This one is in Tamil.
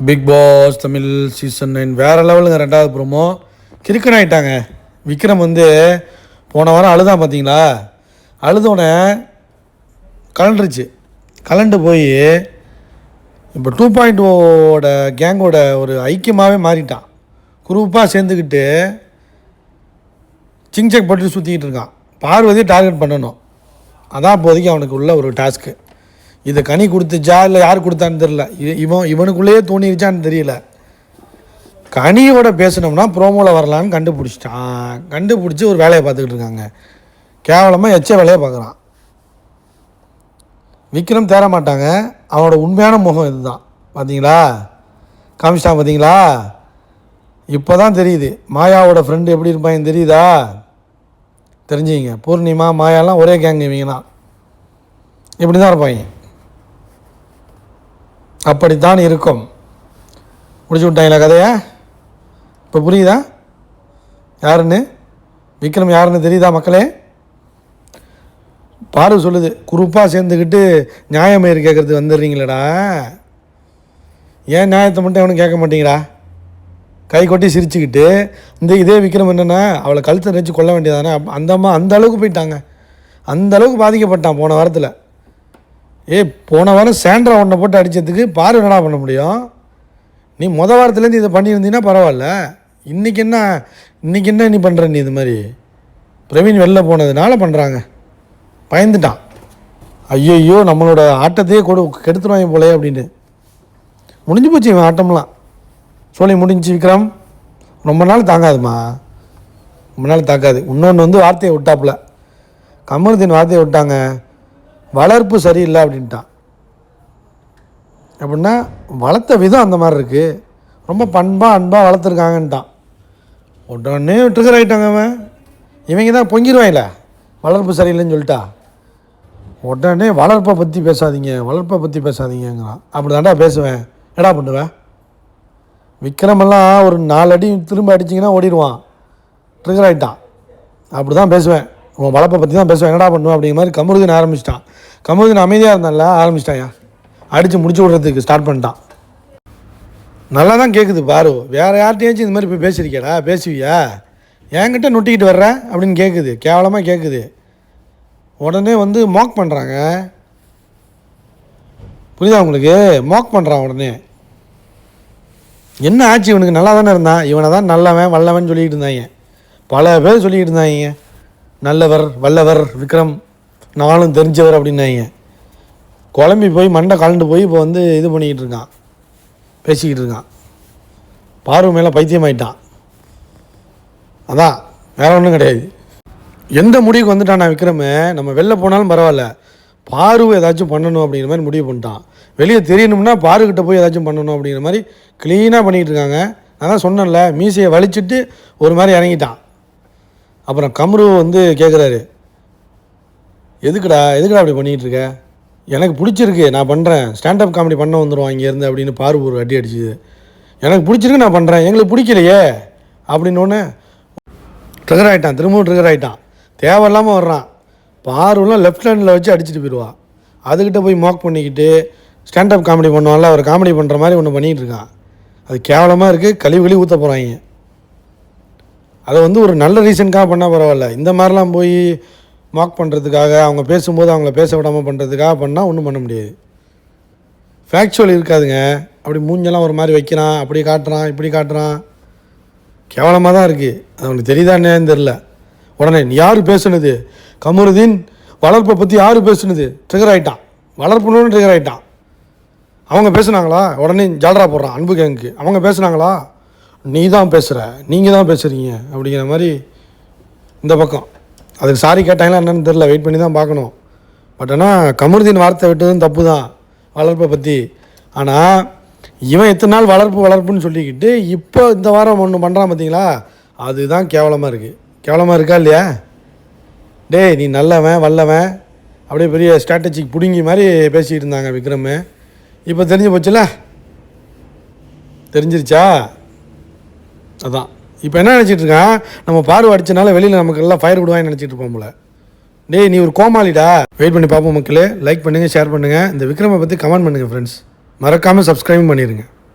பிக் பாஸ் தமிழ் சீசன் 9 வேறு லெவலுங்க. ரெண்டாவது ப்ரோமோ கிறுக்கன் ஆகிட்டாங்க. விக்ரம் வந்து போன வாரம் அழுதான் பார்த்தீங்களா? அழுதோடனே கலண்டு போய் இப்போ 2.0 கேங்கோட ஒரு ஐக்கியமாகவே மாறிட்டான். குரூப்பாக சேர்ந்துக்கிட்டு சிங்செக் பட்டு சுற்றிக்கிட்டு இருக்கான். பார்வதியை டார்கெட் பண்ணணும், அதான் இப்போதைக்கு அவனுக்கு உள்ள ஒரு டாஸ்க்கு. இதை கனி கொடுத்துச்சா இல்லை யார் கொடுத்தான்னு தெரில, இவனுக்குள்ளேயே தோணிருச்சான்னு தெரியல. கனியோட பேசினோம்னா ப்ரோமோவில் வரலான்னு கண்டுபிடிச்சி ஒரு வேலையை பார்த்துக்கிட்டு இருக்காங்க. கேவலமாக எச்ச வேலையை பார்க்குறான். விக்ரம் தேர மாட்டாங்க. அவனோட உண்மையான முகம் இதுதான். பார்த்தீங்களா? காமிச்சிட்டான் பார்த்தீங்களா? இப்போ தான் தெரியுது மாயாவோட ஃப்ரெண்டு எப்படி இருப்பாங்க. தெரியுதா? தெரிஞ்சுங்க. பூர்ணிமா மாயாலாம் ஒரே கேங். இவங்கலாம் இப்படி தான் இருப்பாங்க. அப்படித்தான் இருக்கும். முடிச்சு விட்டாங்களா கதையை? இப்போ புரியுதா யாருன்னு? விக்ரம் யாருன்னு தெரியுதா மக்களே? பாரு சொல்லுது, குரூப்பாக சேர்ந்துக்கிட்டு நியாயமயிறு கேட்குறது வந்துடுறீங்களடா. ஏன் நியாயத்தை மட்டும் அவனு கேட்க மாட்டீங்களா? கை கொட்டி சிரிச்சுக்கிட்டு இதே விக்ரம் என்னென்னா அவளை கழுத்தை நினச்சி கொள்ள வேண்டியதானே. அந்த அளவுக்கு போயிட்டாங்க. அந்த அளவுக்கு பாதிக்கப்பட்டான் போன வாரத்தில். போன வாரம் சாண்ட்ரா ஒன்றை போட்டு அடித்ததுக்கு பாரு என்னடா பண்ண முடியும்? நீ வாரத்துலேருந்து இதை பண்ணியிருந்தீங்கன்னா பரவாயில்ல. இன்றைக்கி என்ன நீ பண்ணுற? நீ இது மாதிரி பிரவீன் வெளில போனதுனால பண்ணுறாங்க. பயந்துட்டான். ஐயோ நம்மளோட ஆட்டத்தையே கெடுத்துருவாங்க போலே அப்படின்னு. முடிஞ்சு போச்சு இவன் ஆட்டம்லாம். சொல்லி முடிஞ்சு. விக்ரம் ரொம்ப நாள் தாங்காதுமா, ரொம்ப நாள் தாக்காது. இன்னொன்று வார்த்தையை விட்டாப்புல, கமருதீன் வார்த்தையை விட்டாங்க, வளர்ப்பு சரியில்லை அப்படின்ட்டான். அப்படின்னா வளர்த்த விதம் அந்த மாதிரி இருக்குது. ரொம்ப அன்பாக வளர்த்துருக்காங்கன்ட்டான். உடனே ட்ரிகர் ஆகிட்டாங்க. இவங்க தான் பொங்கிடுவாங்கள வளர்ப்பு சரியில்லைன்னு சொல்லிட்டா. உடனே வளர்ப்பை பற்றி பேசாதீங்கிறான். அப்படி தாண்டா பேசுவேன். என்னடா பண்ணுவேன்? விக்ரமெல்லாம் ஒரு 4 அடி திரும்ப அடிச்சிங்கன்னா ஓடிடுவான். ட்ரிகர் ஆகிட்டான். அப்படி தான் பேசுவேன். உன் வளர்ப்பை பற்றி தான் பேசுவேன். என்னடா பண்ணுவேன் அப்படிங்கிற மாதிரி கமருதீன் ஆரம்பிச்சிட்டான். கமருதீன் அமைதியாக இருந்தால ஆரம்பிச்சிட்டாயா, அடித்து முடிச்சு விட்றதுக்கு ஸ்டார்ட் பண்ணிட்டான். நல்லா தான் கேட்குது பாரு. வேறு யார்கிட்டையாச்சும் இந்த மாதிரி போய் பேசியிருக்கியாடா? பேசுவியா? என்கிட்ட நொட்டிக்கிட்டு வர்ற அப்படின்னு கேட்குது. கேவலமாக கேட்குது. உடனே மாக் பண்ணுறாங்க. புரியுதா உங்களுக்கு? மாக் பண்ணுறான். உடனே என்ன ஆச்சு? இவனுக்கு நல்லா தானே இருந்தான். இவனை தான் நல்லவன் வல்லவன் சொல்லிக்கிட்டு இருந்தாங்க. பல பேர் சொல்லிக்கிட்டு இருந்தாங்க. நல்லவர் வல்லவர் விக்ரம், நானும் தெரிஞ்சவர் அப்படின்னாங்க. குழம்பி போய் மண்டை கலண்டு போய் இப்போ இது பண்ணிக்கிட்டு இருக்கான், பேசிக்கிட்டு இருக்கான். பார்வை மேலே பைத்தியமாயிட்டான். அதான் வேற ஒன்றும் கிடையாது. எந்த முடிவுக்கு வந்துட்டான் விக்ரம்? நம்ம வெளில போனாலும் பரவாயில்ல, பார்வை ஏதாச்சும் பண்ணணும் அப்படிங்கிற மாதிரி முடிவு பண்ணிட்டான். வெளியே தெரியணும்னா பாருக்கிட்ட போய் ஏதாச்சும் பண்ணணும் அப்படிங்கிற மாதிரி க்ளீனாக பண்ணிக்கிட்டு இருக்காங்க. நான் தான் சொன்னேன்ல, மீசையை வலிச்சுட்டு ஒரு மாதிரி இறங்கிட்டான். அப்புறம் கமரு கேட்குறாரு, எதுக்குடா அப்படி பண்ணிகிட்டு இருக்க? எனக்கு பிடிச்சிருக்கு, நான் பண்ணுறேன். ஸ்டாண்டப் காமெடி பண்ண வந்துடுவான் இங்கேருந்து அப்படின்னு பாரு ஒரு அடி அடிச்சுது. எனக்கு பிடிச்சிருக்கு, நான் பண்ணுறேன். எங்களுக்கு பிடிக்கலையே அப்படின்னு ட்ரிகர் ஆகிட்டான். திரும்பவும் ட்ரிகர் ஆகிட்டான். தேவையில்லாமல் வர்றான். பாருலாம் லெஃப்ட் ஹேண்டில் வச்சு அடிச்சுட்டு போயிடுவா. அதுக்கிட்ட போய் மாக் பண்ணிக்கிட்டு ஸ்டாண்டப் காமெடி பண்ணுவான்ல, அவர் காமெடி பண்ணுற மாதிரி ஒன்று பண்ணிகிட்டு இருக்கான். அது கேவலமாக இருக்குது. கழிவு ஊற்ற போகிறாங்க. அதை ஒரு நல்ல ரீசனுக்காக பண்ணால் பரவாயில்ல. இந்த மாதிரிலாம் போய் மாக் பண்ணுறதுக்காக, அவங்க பேசும்போது அவங்கள பேச விடாமல் பண்ணுறதுக்காக பண்ணால் ஒன்றும் பண்ண முடியாது. ஃபேக்சுவல் இருக்காதுங்க. அப்படி மூஞ்செல்லாம் ஒரு மாதிரி வைக்கிறான், அப்படி காட்டுறான், இப்படி காட்டுறான். கேவலமாக தான் இருக்குது. அது அவனுக்கு தெரியுதானே தெரில. உடனே யார் பேசுனது? கமருதீன் வளர்ப்பை பற்றி யார் பேசுனது? ட்ரிகர் ஆகிட்டான். வளர்ப்புன்னு ட்ரிகர் ஆகிட்டான். அவங்க பேசுனாங்களா? உடனே ஜால்ரா போடுறான் அன்பு கேங்க்கு. அவங்க பேசுனாங்களா? நீ தான் பேசுகிற, நீங்கள் தான் பேசுகிறீங்க அப்படிங்கிற மாதிரி இந்த பக்கம். அதுக்கு சாரி கேட்டாங்களா என்னன்னு தெரில, வெயிட் பண்ணி தான் பார்க்கணும். பட் ஆனால் கமருதீன் வார்த்தை விட்டதும் தப்பு தான் வளர்ப்பை பற்றி. ஆனால் இவன் எத்தனை நாள் வளர்ப்புன்னு சொல்லிக்கிட்டு இப்போ இந்த வாரம் ஒன்று பண்ணுறான் பார்த்தீங்களா? அதுதான் கேவலமாக இருக்குது. கேவலமாக இருக்கா இல்லையா? டேய், நீ நல்லவன் வல்லவன் அப்படியே பெரிய ஸ்ட்ராட்டஜிக் பிடுங்கி மாதிரி பேசிக்கிட்டு இருந்தாங்க விக்ரம். இப்போ தெரிஞ்சு போச்சுல? தெரிஞ்சிருச்சா? அதான் இப்போ என்ன நினச்சிட்டு இருக்கான்? நம்ம பார்வை அடித்தனால வெளியில் நமக்கு எல்லாம் ஃபயர் விடுவான்னு நினச்சிட்டு இருப்போம் போல. டேய், நீ ஒரு கோமாளிடா. வெயிட் பண்ணி பார்ப்போம் மக்களே. லைக் பண்ணுங்கள், ஷேர் பண்ணுங்கள். இந்த விக்ரமை பற்றி கமெண்ட் பண்ணுங்கள் ஃப்ரெண்ட்ஸ். மறக்காமல் சப்ஸ்கிரைபும் பண்ணிடுங்க.